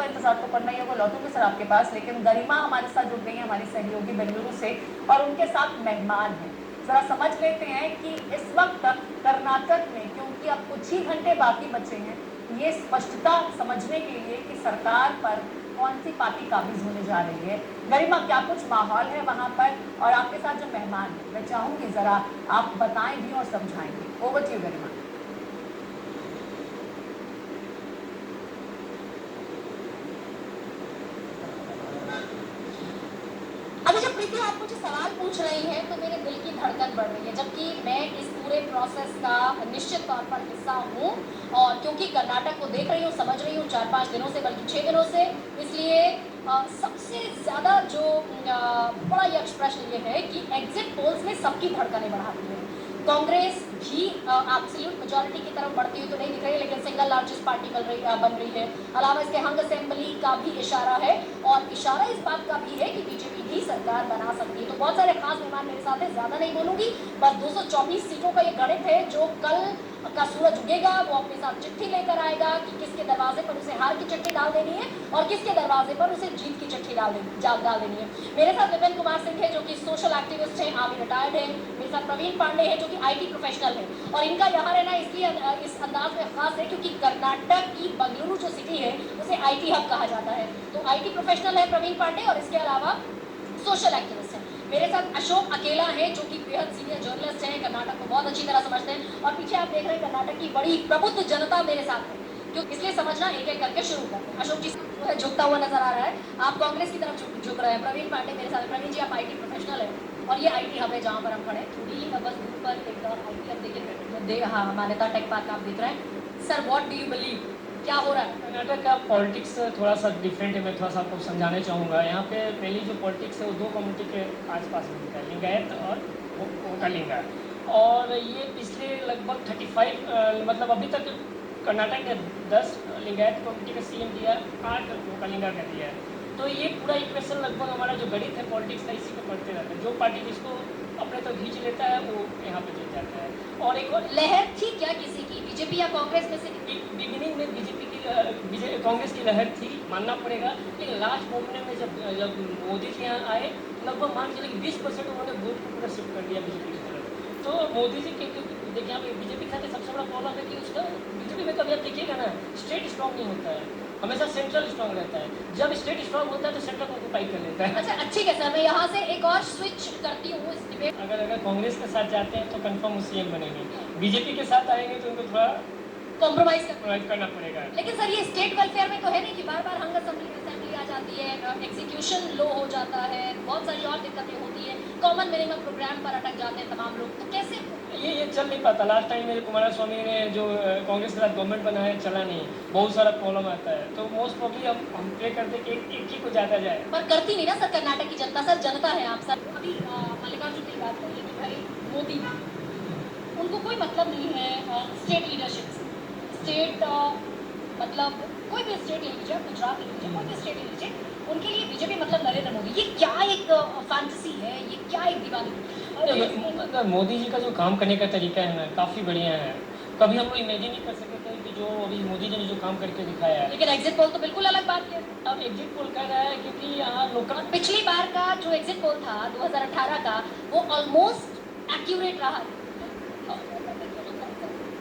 का इंतजार तो करना ही होगा, लौटूंगी सर आपके पास, लेकिन गरिमा हमारे साथ जुड़ गई है, हमारी सहयोगी बेंगलुरु से, और उनके साथ मेहमान हैं। जरा समझ लेते हैं कि इस वक्त कर्नाटक में, क्योंकि अब कुछ ही घंटे बाकी बचे हैं, ये स्पष्टता समझने के लिए कि सरकार पर कौन सी पार्टी काबिज होने जा रही है। गरिमा, क्या कुछ माहौल है वहां पर? और आपके साथ जो मेहमान है, मैं चाहूंगी जरा आप बताएं भी और समझाएंगे। ओवर टू यू गरिमा। अभी जब प्रीति आप मुझे सवाल पूछ रही हैं तो मेरे दिल की धड़कन बढ़ रही है, जबकि मैं इस पूरे प्रोसेस का निश्चित तौर पर हिस्सा हूँ, और क्योंकि कर्नाटक को देख रही हूँ, समझ रही हूँ 4-5 दिनों से, बल्कि 6 दिनों से, इसलिए सबसे ज़्यादा जो बड़ा यक्ष प्रश्न ये है कि एग्जिट पोल्स में सबकी धड़कनें बढ़ा दी है। कांग्रेस भी एब्सोल्यूट मेजॉरिटी की तरफ बढ़ती हुई तो नहीं दिख रही है, लेकिन सिंगल लार्जेस्ट पार्टी बन रही है। अलावा इसके हंग असेंबली का भी इशारा है, और इशारा इस बात का भी है कि बीजेपी भी सरकार बना सकती है। तो बहुत सारे खास मेहमान मेरे साथ हैं, ज़्यादा नहीं बोलूंगी, बस 224 सीटों का ये गणित है जो कल का सूरज उगेगा, वो अपने साथ चिट्ठी लेकर आएगा कि किसके दरवाजे पर उसे हार की चिट्ठी डाल देनी है और किसके दरवाजे पर उसे जीत की चिट्ठी डाल देनी है। मेरे साथ विपिन कुमार सिंह है जो कि सोशल एक्टिविस्ट हैं, आर्मी रिटायर्ड है। मेरे साथ प्रवीण पांडे है जो कि आईटी प्रोफेशनल है, और इनका यहाँ रहना इसलिए इस अंदाज में खास है क्योंकि कर्नाटक की बेंगलुरु जो सिटी है उसे आईटी हब कहा जाता है। तो आईटी प्रोफेशनल है प्रवीण पांडे, और इसके अलावा सोशल एक्टिविस्ट हैं। मेरे साथ अशोक अकेला है जो कि बेहद सीनियर जर्नलिस्ट हैं, कर्नाटक को बहुत अच्छी तरह समझते हैं, और पीछे आप देख रहे हैं कर्नाटक की बड़ी प्रबुद्ध जनता मेरे साथ है, क्यों इसलिए समझना एक एक करके शुरू करते हैं। अशोक जी झुकता हुआ नजर आ रहा है, आप कांग्रेस की तरफ झुक रहे हैं। प्रवीण पांडे मेरे साथ। प्रवीण जी, आप आईटी प्रोफेशनल है, और ये आईटी हब है जहाँ पर हम खड़े, थोड़ी बस दूर पर एक आईटी हब देखिए, हाँ, मान्यता टेक पार्क आप देख रहे हैं। Sir, what do you believe, क्या हो रहा है? कर्नाटक का पॉलिटिक्स थोड़ा सा डिफरेंट है, मैं थोड़ा सा आपको समझाना चाहूँगा। यहाँ पे पहली जो पॉलिटिक्स है वो दो कम्युनिटी के आसपास में होता है, लिंगायत और वोटालिंगा। और ये पिछले लगभग 35 मतलब अभी तक कर्नाटक ने 10 लिंगायत कम्युनिटी का सीएम दिया, 8 वोटालिंगा का दिया है। तो ये पूरा इक्वेशन लगभग हमारा जो गणित है पॉलिटिक्स का इसी को पढ़ते रहता है। जो पार्टी जिसको अपने तो खींच लेता है वो यहाँ पे जीत जाता है। और एक और लहर थी क्या किसी की, बीजेपी या कांग्रेस में से? बिगिनिंग में बीजेपी की कांग्रेस की लहर थी, मानना पड़ेगा, लेकिन लास्ट मोमेंट में जब मोदी जी यहाँ आए, लगभग मान के चलिए 20% उन्होंने वोट को पूरा शिफ्ट कर दिया बीजेपी की तरफ। तो मोदी जी के देखिए, यहाँ पे बीजेपी के साथ सबसे बड़ा प्रॉब्लम है कि उसका बीजेपी में कभी आप देखिएगा ना, स्टेट स्ट्रॉन्ग नहीं होता है, हमेशा सेंट्रल स्ट्रॉन्ग रहता है। जब स्टेट स्ट्रॉन्ग होता है तो सेंट्रल को ऑक्युपाई कर लेता है। अच्छा, अच्छी है सर, मैं यहाँ से एक और स्विच करती हूँ इस डिबेट। अगर कांग्रेस के साथ जाते हैं तो कंफर्म वो सीएम बनेंगे, बीजेपी के साथ आएंगे तो उनको थोड़ा कॉम्प्रोमाइज करना पड़ेगा। लेकिन सर, ये स्टेट वेलफेयर में तो है नहीं कि बार बार हंग असेंबली आ जाती है, एग्जीक्यूशन लो हो जाता है, बहुत सारी और दिक्कतें होती है, कॉमन मिनिमम प्रोग्राम पर अटक जाते हैं तमाम लोग, तो कैसे ये चल नहीं पाता। लास्ट टाइम मेरे कुमार स्वामी ने जो कांग्रेस के साथ गवर्नमेंट बनाया, चला नहीं, बहुत सारा प्रॉब्लम आता है। तो मोस्ट प्रॉब्ली हम प्रे करते कि एक ही को ज़्यादा जाए, पर करती नहीं ना सर कर्नाटक की जनता। सर, जनता है आप सर। अभी मल्लिकार्जुन की बात करिए कि भाई मोदी, उनको कोई मतलब नहीं है स्टेट लीडरशिप से। स्टेट मतलब कोई भी स्टेट ले लीजिए, गुजरात ले लीजिए, कोई भी स्टेट ले लीजिए, उनके लिए बीजेपी मतलब नरेंद्र मोदी। ये क्या एक फैंटेसी है, ये क्या एक दीवानी? मोदी जी का जो काम करने का तरीका है ना, काफ़ी बढ़िया है। कभी हम लोग इमेजिन नहीं कर सकते थे कि जो अभी मोदी जी ने जो काम करके दिखाया है। लेकिन एग्जिट पोल तो बिल्कुल अलग बात है। अब एग्जिट पोल कह रहा है क्योंकि यहाँ लोग पिछली बार का जो एग्जिट पोल था 2018 का, वो ऑलमोस्ट एक्यूरेट रहा।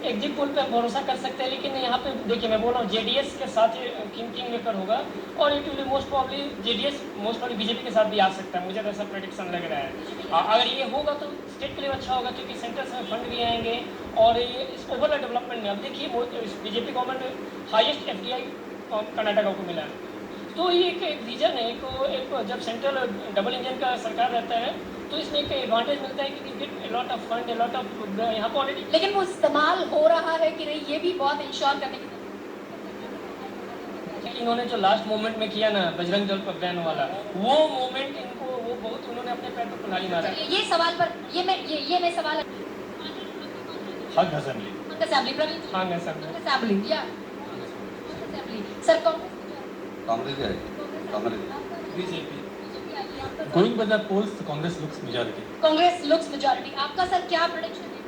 एग्जिट पोल पे भरोसा कर सकते हैं, लेकिन यहाँ पे देखिए, मैं बोल रहा हूँ जेडीएस के साथ किंग मेकर होगा, और it will most probably JDS most probably BJP के साथ भी आ सकता है, मुझे ऐसा प्रेडिक्शन लग रहा है। अगर ये होगा तो स्टेट के लिए अच्छा होगा, क्योंकि सेंटर से फंड भी आएंगे, और ये इस ओवरऑल डेवलपमेंट में अब देखिए बीजेपी गवर्नमेंट में हाईएस्ट FDI कर्नाटक को मिला है। तो ये एक रीजन है, एक जब सेंट्रल डबल इंजन का सरकार रहता है तो इसमें एक एडवांटेज मिलता है कि get lot of fund, lot of यहाँ पर ऑलरेडी। लेकिन वो इस्तेमाल हो रहा है कि नहीं, ये भी बहुत इंश्योर करने की। इन्होंने जो लास्ट मोमेंट में किया ना बजरंग दल पर बैन वाला, वो मोमेंट इनको वो बहुत उन्होंने अपने पैर पर कुल्हाड़ी मारा। ये सवाल पर ये सवाल हक असेंबली हंग असेंबली या sir Congress BJP Going by the polls, Congress looks majority. Congress looks majority. आपका सर क्या प्रेडिक्शन है?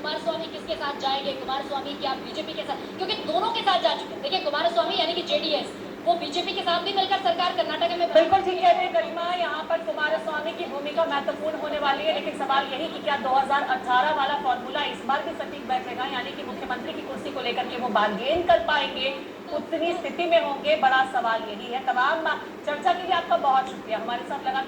कुमारस्वामी किसके साथ जाएंगे, कुमारस्वामी क्या बीजेपी के साथ, क्योंकि दोनों के साथ जा चुके हैं। देखिए कुमारस्वामी यानी कि जेडीएस वो बीजेपी के साथ भी मिलकर सरकार कर्नाटक में बिल्कुल ठीक कहते हैं गरिमा, यहाँ पर कुमारस्वामी की भूमिका महत्वपूर्ण होने वाली है, लेकिन सवाल यही कि क्या 2018 वाला फॉर्मूला इस बार भी सटीक बैठेगा, यानी कि मुख्यमंत्री की कुर्सी को लेकर के वो बार्गेन कर पाएंगे, उतनी स्थिति में होंगे, बड़ा सवाल यही है। तमाम चर्चा के लिए आपका बहुत शुक्रिया, हमारे साथ लगातार